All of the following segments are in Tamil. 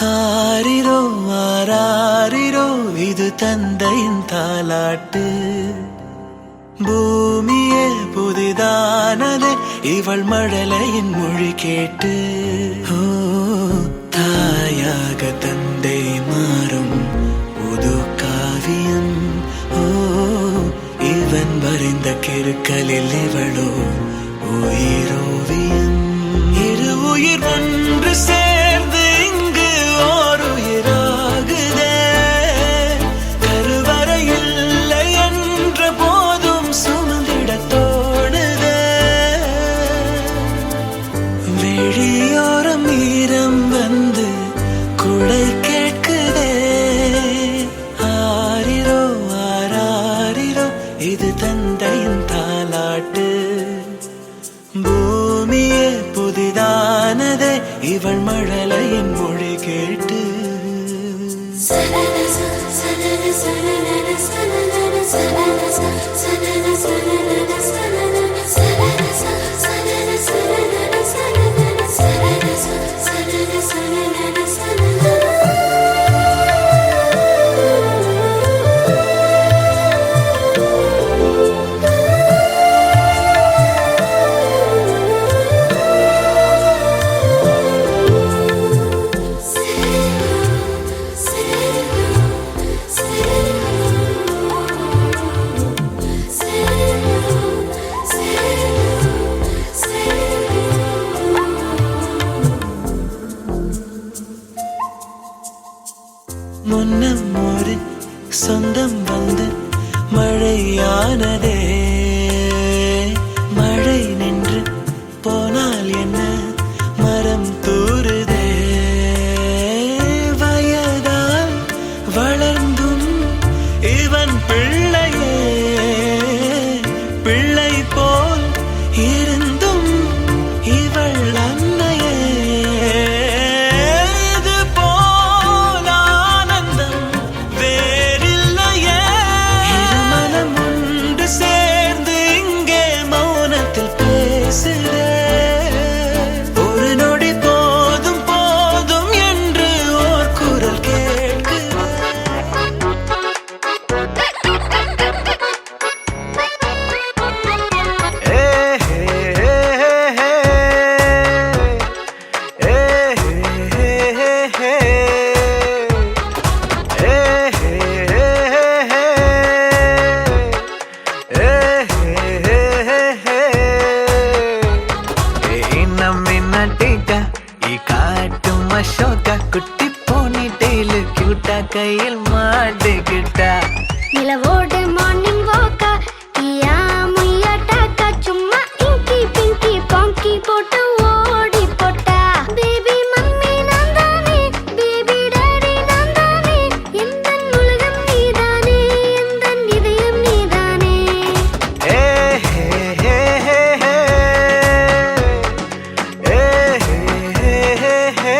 ஆரிரோ ஆராரிரோ இது தந்தையின் தாலாட்டு. பூமியே புதிதானதே இவள் மழலையின் மொழி கேட்டு. ஓ தாயாக தந்தை மாறும் புது காவியம். ஓ இவன் வரைந்த கிறுக்கலில் இவளோ உயிரோவியம். இரு உயிர் ஒன்று சேர்ந்து இங்கு ஓர் உயிராகுதே. கருவறை இல்லை என்ற போதும் சுமந்திட தோணுதே. வெளியோரம் ஈரம் வந்து குடை கேட்குதே. ஆரிரோ ஆராரிரோ இது தந்தையின் தாலாட்டு. பூமியே புதிதானதே இவள் மழலையின் மொழி கேட்டு. முன்னம் ஒரு சொந்தம் வந்து மழையானதே. மழை நின்று போனால் என்ன மரம் தூறுதே. வயதால் வளர்ந்தும் இவன் பிள்ளையே. பிள்ளை போல் இருந்தும் இவள் அன்னையே. ஒரு நொடி போதும் போதும் என்று ஓர் குரல் கேட்கு. குட்டி போனி டெய்லு கியூட்டா கையில் மாட்டுக்கிட்டா. நிலவோடு மார்னிங் வாக்கா ஈயா முய்யா டாக்கா. சும்மா இங்கி பிங்கி பாங்கி போட்டு ஓடி போட்டா. பேபி மம்மி நான் தானே, பேபி டாடி நான் தானே. எந்தன் உலகம் நீதானே, எந்தன் இதயம் நீதானே. ஏ ஹே ஹே ஹே ஹே. ஏ ஹே ஹே ஹே.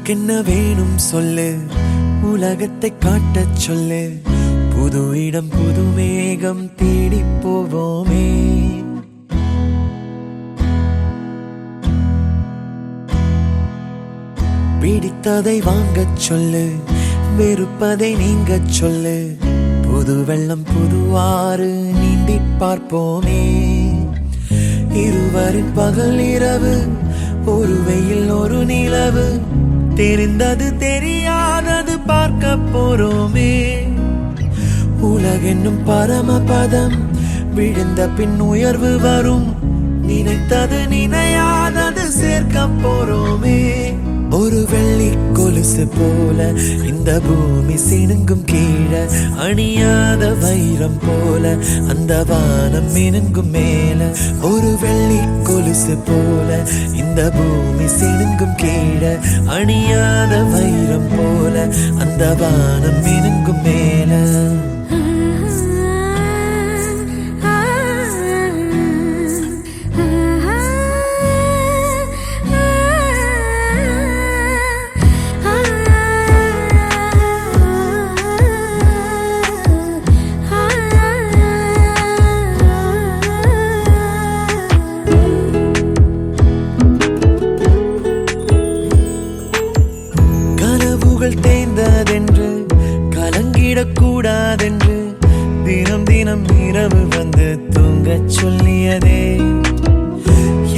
உனக்கென்ன வேணும் சொல்லு, உலகத்தை காட்டச் சொல்லு. புது இடம் புது மேகம் தேடி போவோமே. பிடித்ததை வாங்கச் சொல்லு, வெறுப்பதை நீங்கச் சொல்லு. புது வெள்ளம் புது ஆறு நீந்தி பார்ப்போமே. இருவரின் பகல் இரவு, ஒரு வெயில் ஒரு நிலவு. தெரிந்தது தெரியாதது பார்க்க போறோமே. உலகென்னும் பரமபதம், விழுந்த பின் உயர்வு வரும். நினைத்தது நினையாதது சேர்க்க போறோமே. ஒரு வெள்ளி கொலுசு போல இந்த பூமி சினுங்கும் கீழே, அணியாத வைரம் போல அந்த வானம் மினுங்கும் மேல. ஒரு வெள்ளி கொலுசு போல இந்த பூமி சினுங்கும் கீழே, அணியாத வைரம் போல அந்த வானம் மினுங்கும் மேல. தேய்ந்ததென்று கலங்கிடக்கூடாதென்று தினம் தினம் இரவு வந்து தூங்கச் சொல்லியதே.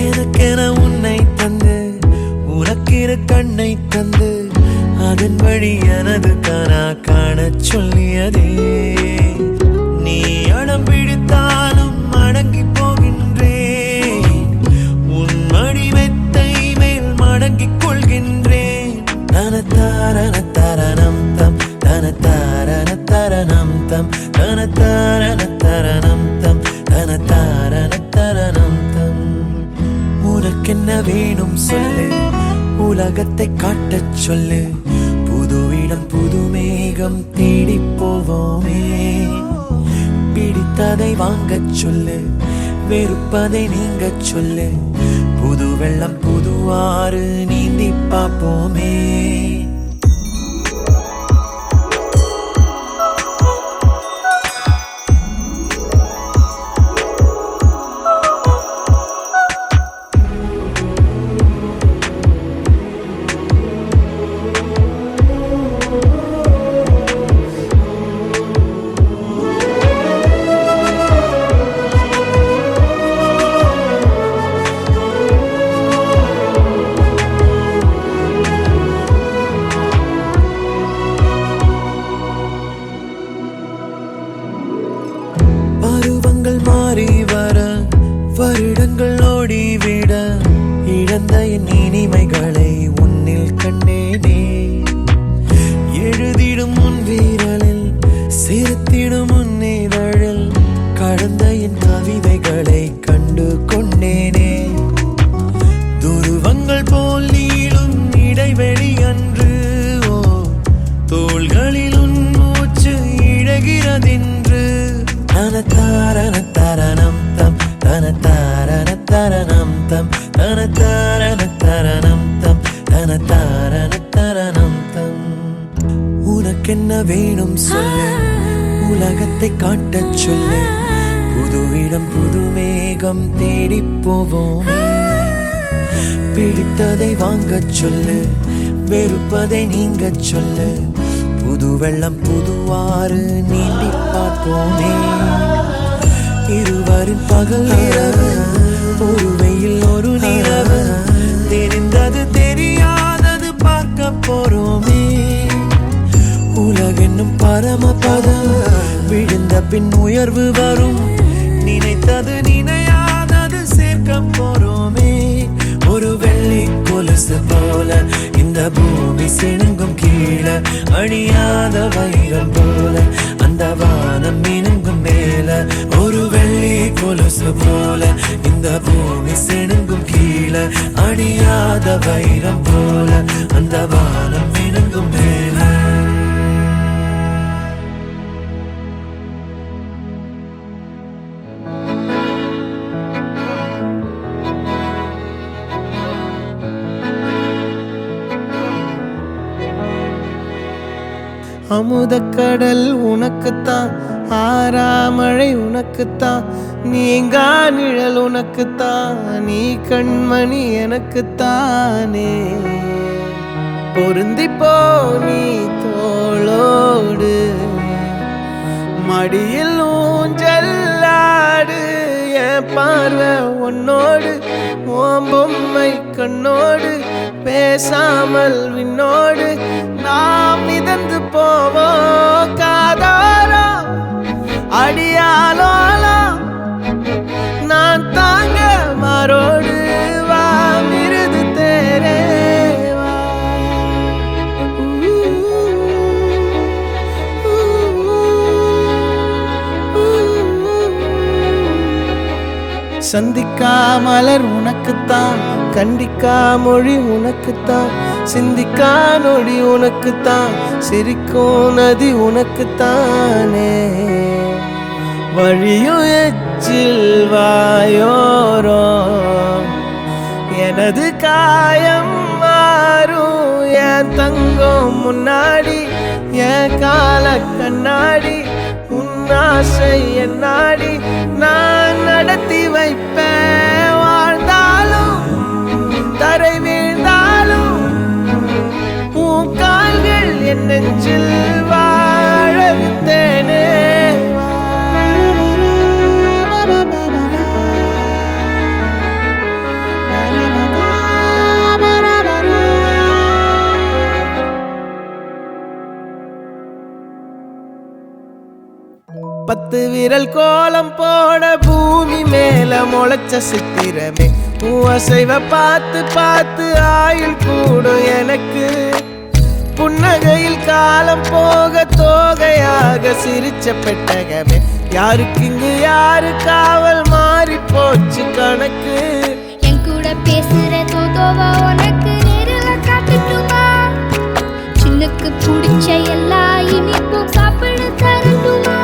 எனக்கென உன்னை தந்து உனக்கிரு கண்ணை தந்து, அதன் வழி எனது கனா காணச் சொல்லியதே. நீ அடம் பிடித்தாலும் அடங்கி போகின்றேன், உன் மடி மெத்தை மேல் மடங்கிக் கொள்கின்றேன். தனத்தாரண தரணம் தம், தனத்தாரண தரணம் தம், தனத்தாரண தரணம் தம், தனத்தாரண தரணம் தம். உனக்கென்ன வேணும் சொல்லு, உலகத்தை காட்டச் சொல்லு. புது இடம் புது மேகம் தேடி போவோமே. பிடித்ததை வாங்கச் சொல்லு, வெறுப்பதை நீங்கச் சொல்லு. புது வெள்ளம் புது ஆறு நீந்தி பார்ப்போமே. பருவங்கள் மாறி வர, வருடங்கள் ஓடிவிட, இழந்த என் இனிமைகளை உன்னில் கண்டேனே. எழுதிடும் உன் வீரலில், சிரித்திடும் உன் இதழில், கடந்த என் கவிதைகளை கண்டு கொண்டேனே. துருவங்கள் போல் நீளும் இடைவெளி அன்று, ஓ தோள்களில் உன் மூச்சு இழகிறதென்று. தனத்தாரண தரணம் தம், தனத்தாரண தரணம் தம், தனத்தாரண தரணம் தம், தனத்தாரண தரணம் தம். உனக்கென்ன வேணும் சொல்லு, உலகத்தை காட்டச் சொல்லு. புது இடம் புது மேகம் தேடி போவோம். பிடித்ததை வாங்கச் சொல்லு, வெறுப்பதை நீங்கச் சொல்லு. புது வெள்ளம் புது ஆறு நீந்தி பார்ப்போமே. இருவரின் பகல் இரவு, ஒரு வெயில் ஒரு நிலவு. தெரிந்தது தெரியாதது பார்க்க போறோமே. உலகென்னும் பரமபதம், விழுந்த பின் உயர்வு வரும். நினைத்தது நினையாதது சேர்க்க போறோமே. ஒரு வெள்ளி கொலுசு போல இந்த பூமி சினுங்கும் கீழே, அணியாத வைரம் போல அந்த வானம் மினுங்கும் மேல. ஒரு வெள்ளி கொலுசு போல இந்த பூமி சினுங்கும் கீழே, அணியாத வைரம் போல அந்த வானம் மினுங்கும் மேல. அமுதக்கடல் உனக்குத்தான், ஆறாமழை உனக்குத்தான், நீங்கா நிழல் உனக்குத்தான், நீ கண்மணி எனக்குத்தானே. பொருந்திப்போ நீ தோளோடு, மடியில் ஊஞ்சல்லாடு, என் பார்வை உன்னோடு, ஓம் பொம்மை கண்ணோடு, பேசாமல் விண்ணோடு நாம் மிதந்து போவோம் காதாரோ அடியாலோலோ, நான் தாங்க மாறோடு வா மிருது தேரே வா. சந்திக்கா மலர் உனக்குத்தான், கண்டிக்கா மொழி உனக்குத்தான், சிந்திக்கா நொடி உனக்குத்தான், சிரிக்கும் நதி உனக்குத்தானே. வழியும் எச்சில் வாயோரம் எனது காயம் மாறும், என் தங்கம் முன்னாடி என் கால கண்ணாடி, உன்னாசை என்னாடி நான் நடத்தி வைப்பேன். வாழ்ந்தாலும் தரை வீழ்ந்தாலும் உன் கால்கள் என் நெஞ்சில் வாழ விட்டேனே. பத்து விரல் கோலம் போட பூமி மேல முளைச்ச சித்திரமே, உன் அசைவ பார்த்து பார்த்து ஆயுள் கூடும் எனக்கு. புன்னகையில் காலம் போக தோகையாக சிரிச்ச பெட்டகமே, யாருக்கு இங்கு யாரு காவல் மாறி போச்சு கணக்கு. என் கூட பேசுற தோதோவா உனக்கு நேரில் காட்டுட்டுமா, சின்னுக்கு பிடிச்ச எல்லா இனிப்பும் சாப்பிட தரட்டுமா.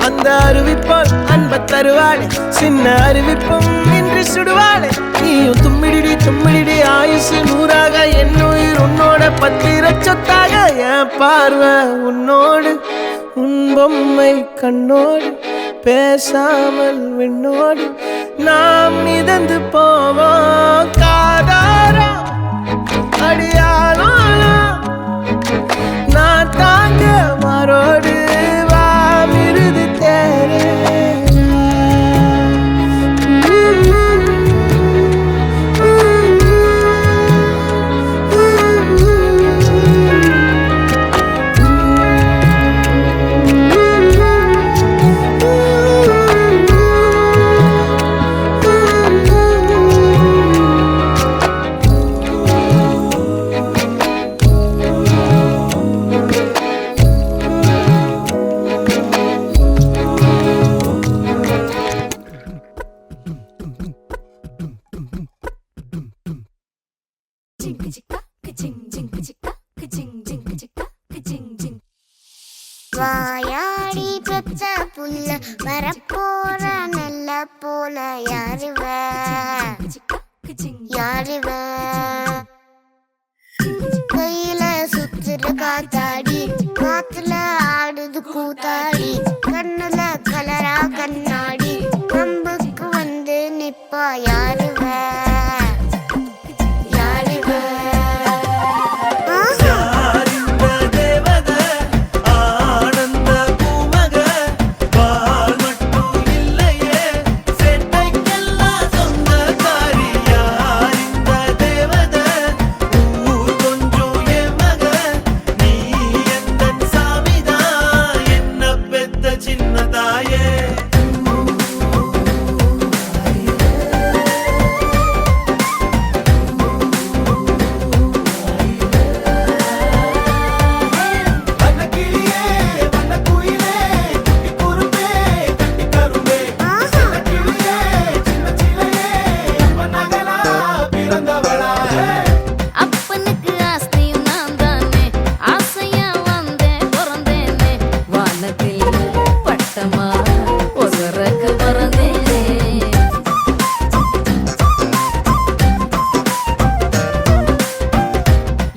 அந்த அறிவிப்பால் அன்ப தருவாளே, சின்ன அறிவிப்பும் இன்று சுடுவாளே. நீயும் தும்மிடி தும்மிடி ஆயுசு நூறாக, என் உயிர் உன்னோட பத்திர சொத்தாக. என் பார்வை உன்னோடு, உன் பொம்மை கண்ணோடு, பேசாமல் விண்ணோடு நாம் மிதந்து போவோம் காதாரா அடியானோலா, நான் தாங்க மாறோடு வா மிருது தேரே. வாயாடி பெத்த புள்ள வரப்போற நல்ல போல, யாருவ யாருவ கையில சுத்துற காத்தாடி, காத்துல ஆடுது கூத்தாடி, கண்ணுல கலரா கண்ணாடி, கம்புக்கு வந்து நிப்பா யாருவ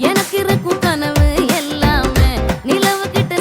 எனக்கு இருக்கும் கனவு எல்லாமே நிலவு கிட்ட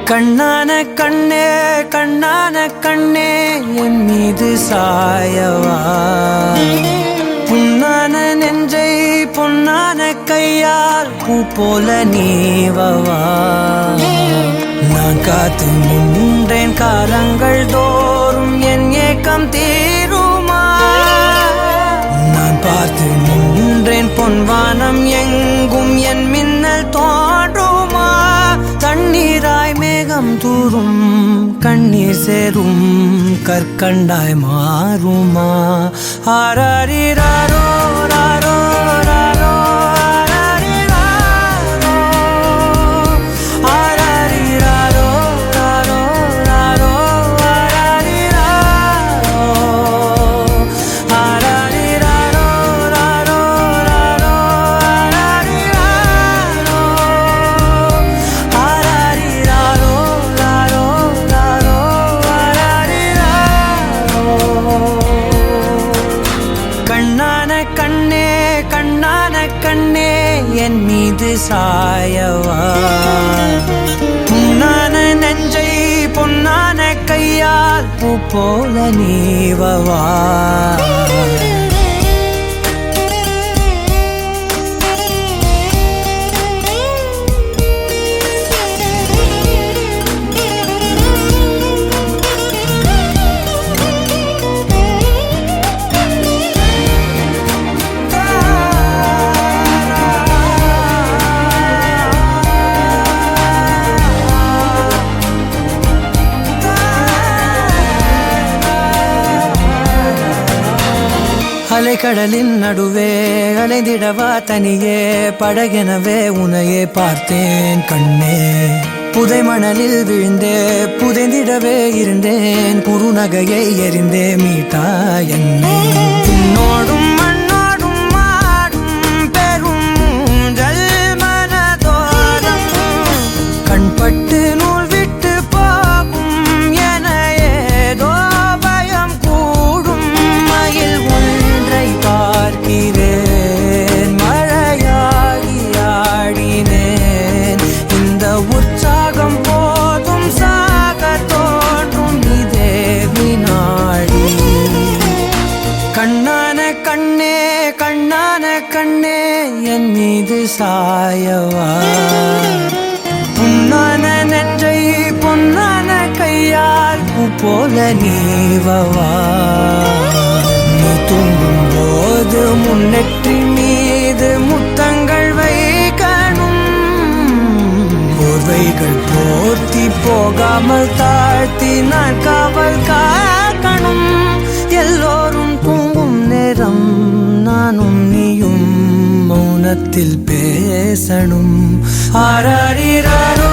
கண்ணான கண்ணே கண்ணான கண்ணே என் மீது சாயவா புண்ணான நெஞ்சை பொன்னான கையால் பூ போல நீவவா நான் காத்து நின்றேன் காலங்கள் தோறும் என் ஏக்கம் தீருமா நான் பார்த்து நின்றேன் பொன்வானம் எங்கும் என் மின்னல் தோன்றுமா தண்ணீராய் மேகம் தூரும் கண்ணீர் சேரும் கற்கண்டாய் மாறுமா ஆராரிராரோ ராரோ ராரோ ஆராரிராரோ ராரோ ராரோ ஆராரிராரோ ராரோ ராரோ கண்ணான கண்ணே கண்ணான கண்ணே என் மீது சாயவா புண்ணான நெஞ்சை பொன்னான கையால் பூ போல நீவவா அலைக்கடலின் நடுவே அலைந்திடவா தனியே படகெனவே உனையே பார்த்தேன் கண்ணே புதை மணலில் விழுந்தே புதைந்திடவே இருந்தேன் குறுநகையை எறிந்தே மீட்டா என்னை உன்னோடும் மண்ணோடும் மாடும் பெரும் ஊஞ்சல் மனதோரம் கண்பட்டு நூல் விட்டு போகும் என ஏதோ பயம் கூடும் மயில் பார்க்கிறேன் மழையாகி ஆடினேன் இந்த உற்சாகம் போதும் சாக தோன்றும் இதே வினாடி கண்ணான கண்ணே கண்ணான கண்ணே என் மீது சாயவா புண்ணான நெஞ்சை பொன்னான கையால் பூ போல நீவவா நீ தூங்கும் போது முன்னெற்றி மீது முத்தங்கள் வைக்கணும் போர்வைகள் போர்த்தி போகாமல் தாழ்த்தி நான் காவல் காக்கணும் எல்லோரும் தூங்கும் நேரம் நானும் நீயும் மௌனத்தில் பேசணும் ஆராரிராரோ